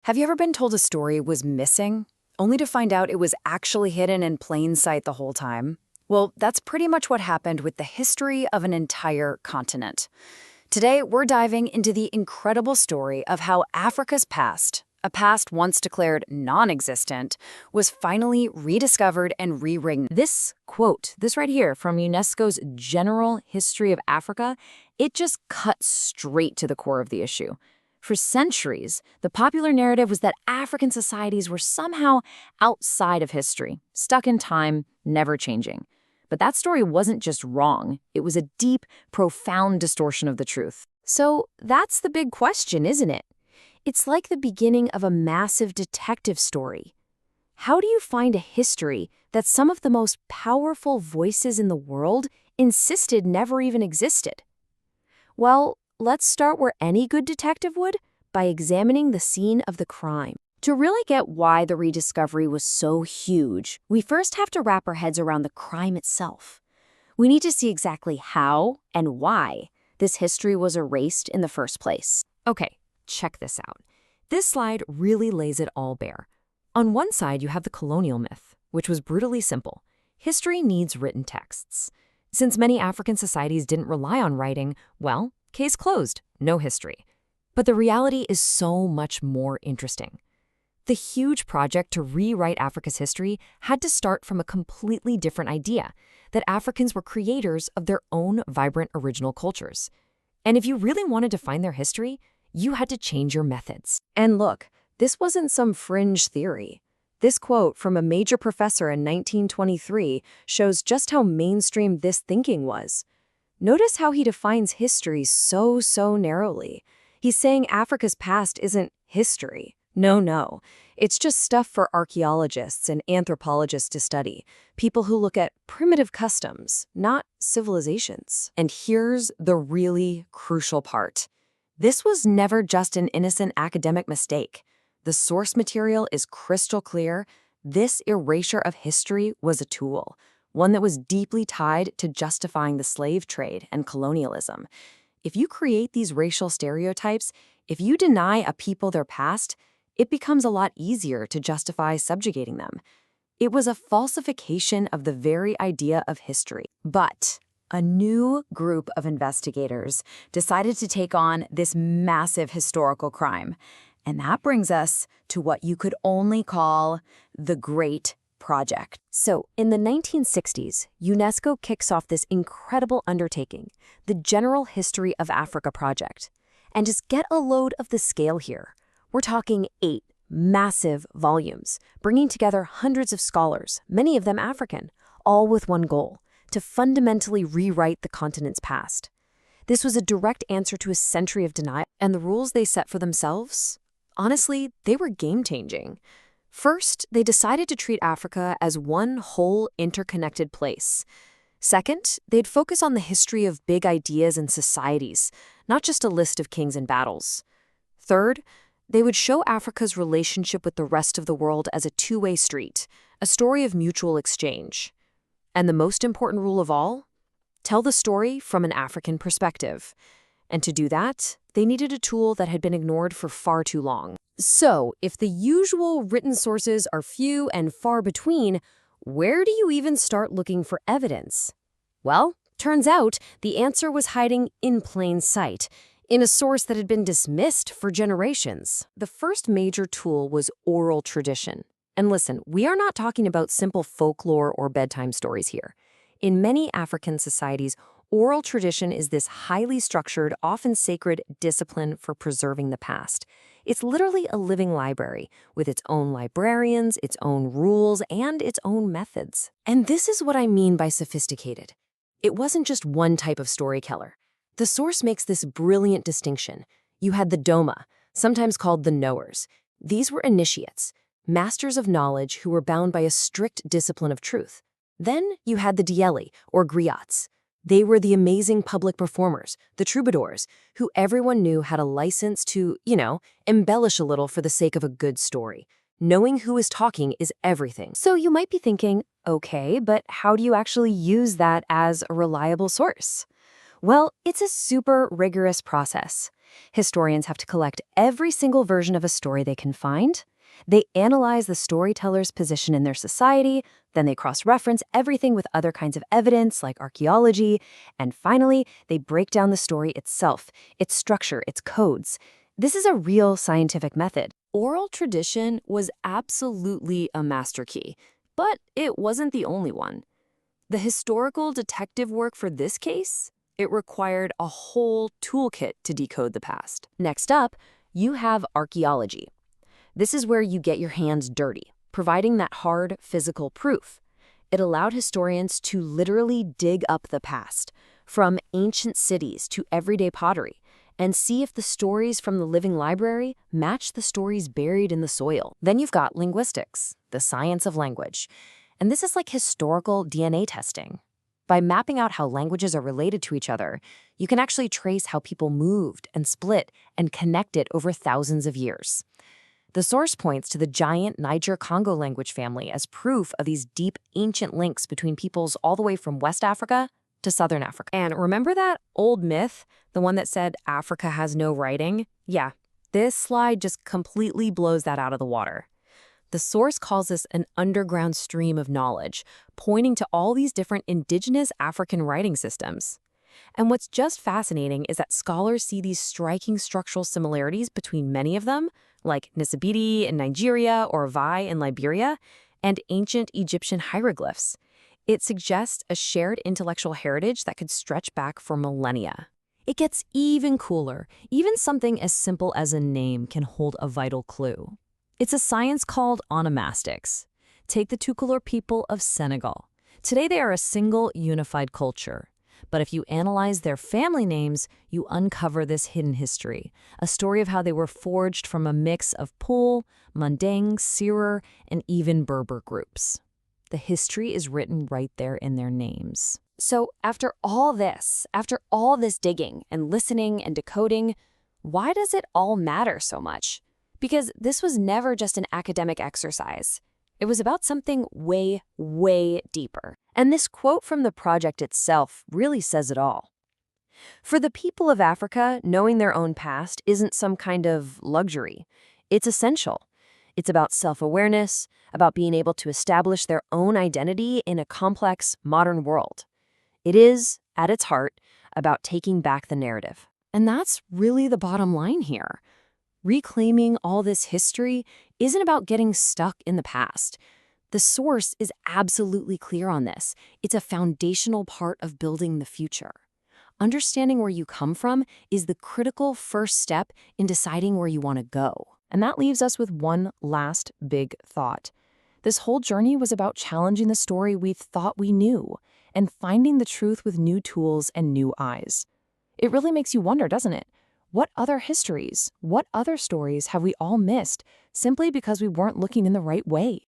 Have you ever been told a story was missing, only to find out it was actually hidden in plain sight the whole time? Well, that's pretty much what happened with the history of an entire continent. Today, we're diving into the incredible story of how Africa's past, a past once declared non-existent, was finally rediscovered and rewritten. This quote, this right here from UNESCO's General History of Africa, it just cuts straight to the core of the issue. For centuries, the popular narrative was that African societies were somehow outside of history, stuck in time, never changing. But that story wasn't just wrong. It was a deep, profound distortion of the truth. So that's the big question, isn't it? It's like the beginning of a massive detective story. How do you find a history that some of the most powerful voices in the world insisted never even existed? Well, let's start where any good detective would, by examining the scene of the crime. To really get why the rediscovery was so huge, we first have to wrap our heads around the crime itself. We need to see exactly how and why this history was erased in the first place. Okay, check this out. This slide really lays it all bare. On one side, you have the colonial myth, which was brutally simple. History needs written texts. Since many African societies didn't rely on writing, well, case closed, no history. But the reality is so much more interesting. The huge project to rewrite Africa's history had to start from a completely different idea, that Africans were creators of their own vibrant original cultures. And if you really wanted to find their history, you had to change your methods. And look, this wasn't some fringe theory. This quote from a major professor in 1923 shows just how mainstream this thinking was. Notice how he defines history so narrowly. He's saying Africa's past isn't history. No. It's just stuff for archaeologists and anthropologists to study, people who look at primitive customs, not civilizations. And here's the really crucial part. This was never just an innocent academic mistake. The source material is crystal clear. This erasure of history was a tool, one that was deeply tied to justifying the slave trade and colonialism. If you create these racial stereotypes, if you deny a people their past, it becomes a lot easier to justify subjugating them. It was a falsification of the very idea of history. But a new group of investigators decided to take on this massive historical crime. And that brings us to what you could only call the Great Project. So, in the 1960s, UNESCO kicks off this incredible undertaking, the General History of Africa Project. And just get a load of the scale here. We're talking 8 massive volumes, bringing together hundreds of scholars, many of them African, all with one goal: to fundamentally rewrite the continent's past. This was a direct answer to a century of denial, and the rules they set for themselves, honestly, they were game-changing. First, they decided to treat Africa as one whole interconnected place. Second, they'd focus on the history of big ideas and societies, not just a list of kings and battles. Third, they would show Africa's relationship with the rest of the world as a two-way street, a story of mutual exchange. And the most important rule of all? Tell the story from an African perspective. And to do that, they needed a tool that had been ignored for far too long. So, if the usual written sources are few and far between, where do you even start looking for evidence? Well, turns out the answer was hiding in plain sight, in a source that had been dismissed for generations. The first major tool was oral tradition. And listen, we are not talking about simple folklore or bedtime stories here. In many African societies, oral tradition is this highly structured, often sacred discipline for preserving the past. It's literally a living library with its own librarians, its own rules, and its own methods. And this is what I mean by sophisticated. It wasn't just one type of storyteller. The source makes this brilliant distinction. You had the Doma, sometimes called the knowers. These were initiates, masters of knowledge who were bound by a strict discipline of truth. Then you had the Dieli, or griots. They were the amazing public performers, the troubadours, who everyone knew had a license to, embellish a little for the sake of a good story. Knowing who is talking is everything. So you might be thinking, okay, but how do you actually use that as a reliable source? Well, it's a super rigorous process. Historians have to collect every single version of a story they can find. They analyze the storyteller's position in their society, then they cross-reference everything with other kinds of evidence like archaeology, and finally, they break down the story itself, its structure, its codes. This is a real scientific method. Oral tradition was absolutely a master key, but it wasn't the only one. The historical detective work for this case, it required a whole toolkit to decode the past. Next up, you have archaeology. This is where you get your hands dirty, providing that hard, physical proof. It allowed historians to literally dig up the past, from ancient cities to everyday pottery, and see if the stories from the living library match the stories buried in the soil. Then you've got linguistics, the science of language. And this is like historical DNA testing. By mapping out how languages are related to each other, you can actually trace how people moved and split and connected over thousands of years. The source points to the giant Niger-Congo language family as proof of these deep, ancient links between peoples all the way from West Africa to Southern Africa. And remember that old myth, the one that said Africa has no writing? Yeah, this slide just completely blows that out of the water. The source calls this an underground stream of knowledge, pointing to all these different indigenous African writing systems. And what's just fascinating is that scholars see these striking structural similarities between many of them, like Nisibiti in Nigeria or Vai in Liberia, and ancient Egyptian hieroglyphs. It suggests a shared intellectual heritage that could stretch back for millennia. It gets even cooler. Even something as simple as a name can hold a vital clue. It's a science called onomastics. Take the Tukulor people of Senegal. Today they are a single, unified culture. But if you analyze their family names, you uncover this hidden history, a story of how they were forged from a mix of Pul, Manding, Serer, and even Berber groups. The history is written right there in their names. So after all this digging and listening and decoding, why does it all matter so much? Because this was never just an academic exercise. It was about something way, way deeper. And this quote from the project itself really says it all. For the people of Africa, knowing their own past isn't some kind of luxury. It's essential. It's about self-awareness, about being able to establish their own identity in a complex, modern world. It is, at its heart, about taking back the narrative. And that's really the bottom line here. Reclaiming all this history isn't about getting stuck in the past. The source is absolutely clear on this. It's a foundational part of building the future. Understanding where you come from is the critical first step in deciding where you want to go. And that leaves us with one last big thought. This whole journey was about challenging the story we thought we knew and finding the truth with new tools and new eyes. It really makes you wonder, doesn't it? What other histories, what other stories have we all missed simply because we weren't looking in the right way?